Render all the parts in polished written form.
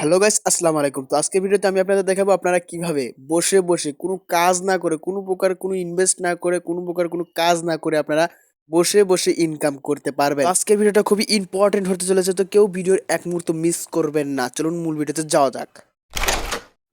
Hello guys, আসসালামু আলাইকুম। তো আজকের ভিডিওতে আমি আপনাদের দেখাবো আপনারা কিভাবে বসে বসে কোনো কাজ না করে, কোনো প্রকার কোনো ইনভেস্ট না করে, কোনো প্রকার কোনো কাজ না করে আপনারা বসে বসে ইনকাম করতে পারবেন। তো আজকের ভিডিওটা খুবই ইম্পর্টেন্ট হতে চলেছে, তো কেউ ভিডিওর এক মুহূর্ত মিস করবেন না। চলুন মূল ভিডিওতে যাওয়া যাক।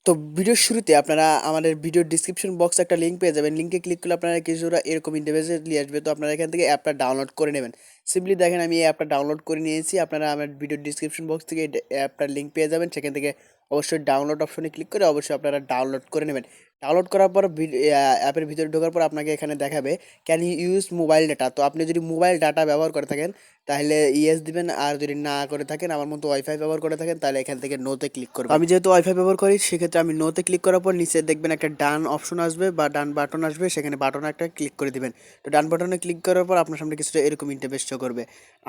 তো ভিডিওর শুরুতে আপনারা আমাদের ভিডিওর ডিসক্রিপশন বক্সে একটা লিঙ্ক পেয়ে যাবেন। লিঙ্কে ক্লিক করলে আপনারা কিছুটা এরকম ইন্টারফেসে নিয়ে আসবে। তো আপনারা এখান থেকে অ্যাপটা ডাউনলোড করে নেবেন। সিম্পলি দেখেন আমি এই অ্যাপটা ডাউনলোড করে নিয়েছি। আপনারা আমার ভিডিওর ডিসক্রিপশন বক্স থেকে এই অ্যাপটার লিঙ্ক পেয়ে যাবেন। সেখান থেকে অবশ্যই ডাউনলোড অপশনে ক্লিক করে অবশ্যই আপনারা ডাউনলোড করে নেবেন। ডাউনলোড করার পর অ্যাপের ভিতরে ঢোকার পর আপনাকে এখানে দেখাবে can you use mobile data. তো আপনি যদি মোবাইল ডাটা ব্যবহার করে থাকেন তাহলে ইয়েস দিবেন, আর যদি না করে থাকেন আমার মতো ওয়াইফাই ব্যবহার করে থাকেন তাহলে এখান থেকে নোতে ক্লিক করবেন। আমি যেহেতু ওয়াইফাই ব্যবহার করি সেক্ষেত্রে আমি নোতে ক্লিক করার পর নিচে দেখবেন একটা ডান অপশন আসবে বা ডান বাটন আসবে, সেখানে বাটনে একটা ক্লিক করে দিবেন। তো ডান বাটনে ক্লিক করার পর আপনার সামনে কিছুটা এরকম ইন্টারফেস শো করবে,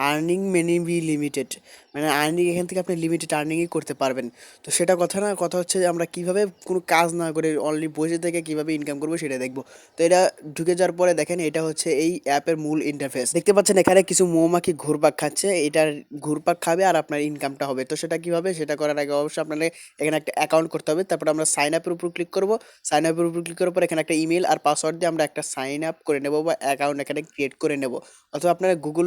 আর্নিং মেনি বি লিমিটেড, মানে আর্নিং এখান থেকে আপনি লিমিটেড আর্নিংই করতে পারবেন। তো সেটা কথা না, কথা হচ্ছে যে আমরা কীভাবে কোনো কাজ না করে অনলি বসে থেকে কীভাবে ইনকাম করবো সেটা দেখবো। তো এটা ঢুকে যাওয়ার পরে দেখেন এটা হচ্ছে এই অ্যাপের মূল ইন্টারফেস। দেখতে পাচ্ছেন এখানে কিছু মৌমাছি ঘুরপাক খাচ্ছে, এটার ঘুরপাক খাবে আর আপনার ইনকামটা হবে। তো সেটা কীভাবে, সেটা করার আগে অবশ্যই আপনাদের এখানে একটা অ্যাকাউন্ট করতে হবে। তারপর আমরা সাইন আপের উপর ক্লিক করব। সাইন আপের উপর ক্লিক করার পর এখানে একটা ইমেল আর পাসওয়ার্ড দিয়ে আমরা একটা সাইন আপ করে নেব বা অ্যাকাউন্ট এখানে ক্রিয়েট করে নেব। অথবা আপনারা গুগল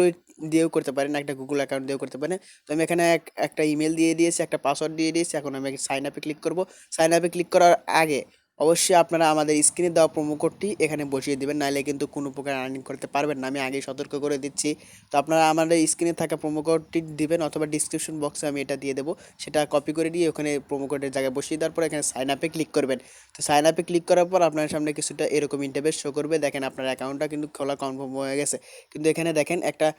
দিয়েও করতে পারেন, একটা গুগল অ্যাকাউন্ট দিয়েও করতে পারেন। তো আমি এখানে একটা ইমেল দিয়ে দিয়েছি, একটা পাসওয়ার্ড দিয়ে দিয়েছি। এখন আমি সাইন আপে ক্লিক করব। সাইন আপে ক্লিক করার আগে অবশ্যই আপনারা আমাদের স্ক্রিনে দেওয়া প্রোমো কোডটি এখানে বসিয়ে দিবেন, নাহলে কিন্তু কোনো প্রকার আর্নিং করতে পারবেন না। আমি আগেই সতর্ক করে দিচ্ছি। তো আপনারা আমাদের স্ক্রিনে থাকা প্রোমো কোডটি দিবেন অথবা ডিসক্রিপশন বক্সে আমি এটা দিয়ে দেবো। সেটা কপি করে দিয়ে ওখানে প্রোমো কোডের জায়গায় বসিয়ে দেওয়ার পর এখানে সাইন আপে ক্লিক করবেন। তো সাইন আপে ক্লিক করার পর আপনার সামনে কিছুটা এরকম ইন্টারফেস শো করবে। দেখেন আপনার অ্যাকাউন্টটা কিন্তু খোলা কনফার্ম হয়ে গেছে। কিন্তু এখানে দেখেন একটা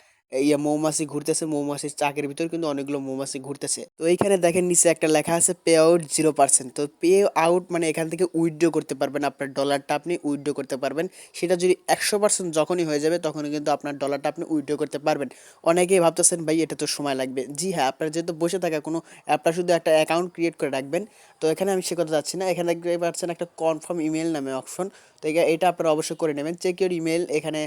মৌমাছি ঘুরতেছে, মৌমাছির চাকের ভিতর কিন্তু অনেকগুলো মৌমাছি ঘুরতেছে। তো এইখানে দেখেন নিচে একটা লেখা আছে পে আউট 0%। তো পে আউট মানে এখান থেকে উইথড্র করতে পারবেন, আপনার ডলারটা আপনি উইথড্র করতে পারবেন। সেটা যদি 100% যখনই হয়ে যাবে তখনই কিন্তু আপনার ডলারটা আপনি উইথড্র করতে পারবেন। অনেকেই ভাবতেছেন ভাই এটা তো সময় লাগবে। জি হ্যাঁ, আপনার যেহেতু বসে থাকা কোনো অ্যাপটা শুধু একটা অ্যাকাউন্ট ক্রিয়েট করে রাখবেন। তো এখানে আমি সে কথা যাচ্ছি না, এখানে দেখতে পাচ্ছেন একটা কনফার্ম ইমেল নামে অপশন। তো এটা আপনারা অবশ্যই করে নেবেন। চেক ইউর ইমেল, এখানে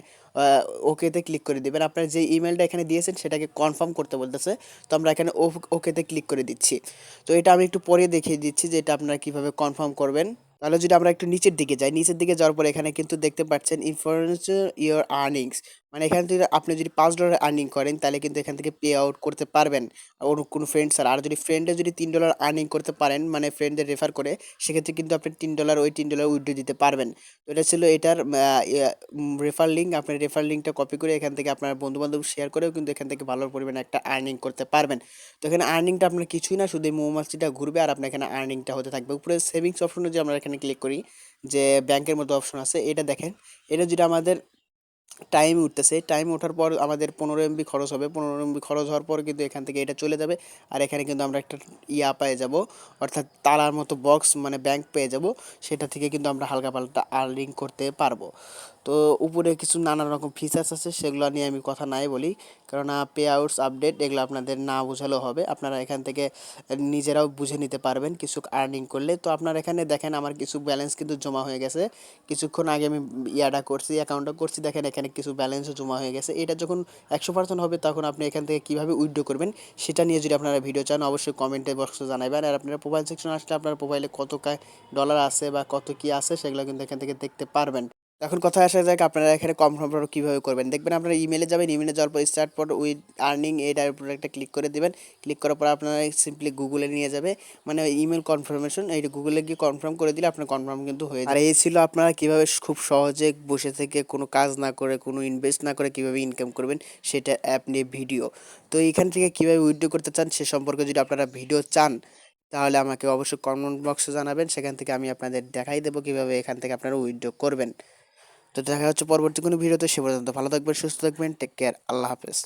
ওকেতে ক্লিক করে দেবেন। আপনার যে ইমেলটা এখানে দিয়েছেন সেটাকে কনফার্ম করতে বলতেছে। তো আমরা এখানে ওকেতে ক্লিক করে দিচ্ছি। তো এটা আমি একটু পরে দেখিয়ে দিচ্ছি যে এটা আপনারা কীভাবে কনফার্ম করবেন। তাহলে যদি আমরা একটু নিচের দিকে যাই, নিচের দিকে যাওয়ার পর এখানে কিন্তু দেখতে পাচ্ছেন ইনফ্লুয়েন্স ইওর আর্নিংস, মানে এখান থেকে আপনি যদি $5 আর্নিং করেন তাহলে কিন্তু এখান থেকে পে আউট করতে পারবেন ওর কোনো ফ্রেন্ড স্যার। আর যদি ফ্রেন্ডে যদি $3 আর্নিং করতে পারেন, মানে ফ্রেন্ডদের রেফার করে, সেক্ষেত্রে কিন্তু আপনি $3 ওই $3 উইথড্র দিতে পারবেন। তো এটা ছিল এটার রেফার লিঙ্ক। আপনি রেফার লিঙ্কটা কপি করে এখান থেকে আপনার বন্ধুবান্ধব শেয়ার করেও কিন্তু এখান থেকে ভালো পরিমাণে একটা আর্নিং করতে পারবেন। তো এখানে আর্নিংটা আপনার কিছুই না, শুধু এই মৌমাছিটা ঘুরবে আর আপনার এখানে আর্নিংটা হতে থাকবে। উপরে সেভিংস অপশনে যে আমরা এখানে ক্লিক করি, যে ব্যাংকের মতো অপশন আছে, এটা দেখেন। এটা যেটা আমাদের টাইম উঠতেছে, টাইম ওঠার পর আমাদের 15 MB খরচ হবে। 15 MB খরচ হওয়ার পর কিন্তু এখান থেকে এটা চলে যাবে। আর এখানে কিন্তু আমরা একটা পেয়ে যাব, অর্থাৎ তালার মতো বক্স, মানে ব্যাংক পেয়ে যাব। সেটা থেকে কিন্তু আমরা হালকা পাল্টা আর্নিং করতে পারবো। তো উপরে কিছু নানা রকম ফিচার্স আছে, সেগুলো নিয়ে আমি কথা নাই বলি, কেননা পে আউটস আপডেট এগুলো আপনাদের না বোঝালেও হবে। আপনারা এখান থেকে নিজেরাও বুঝে নিতে পারবেন কিছু আর্নিং করলে। তো আপনারা এখানে দেখেন আমার কিছু ব্যালেন্স কিন্তু জমা হয়ে গেছে। কিছুক্ষণ আগে আমি অ্যাকাউন্টটা করছি, দেখেন এখানে কিছু ব্যালেন্সও জমা হয়ে গেছে। এটা যখন 100% হবে তখন আপনি এখান থেকে কীভাবে উইথড্র করবেন সেটা নিয়ে যদি আপনারা ভিডিও চান অবশ্যই কমেন্টে বক্সে জানাবেন। আর আপনারা প্রোফাইল সেকশনে আসলে আপনার প্রোফাইলে কত ডলার আছে বা কত কি আছে সেগুলো কিন্তু এখান থেকে দেখতে পারবেন। এখন কথায় আসা যাক, আপনারা এখানে কনফার্ম কীভাবে করবেন। দেখবেন আপনারা ইমেলে যাবেন, ইমেলে যাওয়ার পর স্টার্ট ফর উইথ আর্নিং এটার উপর একটা ক্লিক করে দেবেন। ক্লিক করার পর আপনারা সিম্পলি গুগলে নিয়ে যাবে, মানে ইমেল কনফার্মেশন, এইটা গুগলে গিয়ে কনফার্ম করে দিলে আপনার কনফার্ম কিন্তু হয়ে যাবে। আর এই ছিল আপনারা কীভাবে খুব সহজে বসে থেকে কোনো কাজ না করে, কোনো ইনভেস্ট না করে কীভাবে ইনকাম করবেন সেটা অ্যাপ নিয়ে ভিডিও। তো এখান থেকে কীভাবে উইথড্র করতে চান সে সম্পর্কে যদি আপনারা ভিডিও চান তাহলে আমাকে অবশ্যই কমেন্ট বক্সে জানাবেন, সেখান থেকে আমি আপনাদের দেখাই দেবো কীভাবে এখান থেকে আপনারা উইথড্র করবেন। তো দেখা হচ্ছে পরবর্তী কোনো ভিডিওতে। সে পর্যন্ত ভালো থাকবেন, সুস্থ থাকবেন, টেক কেয়ার, আল্লাহ হাফেজ।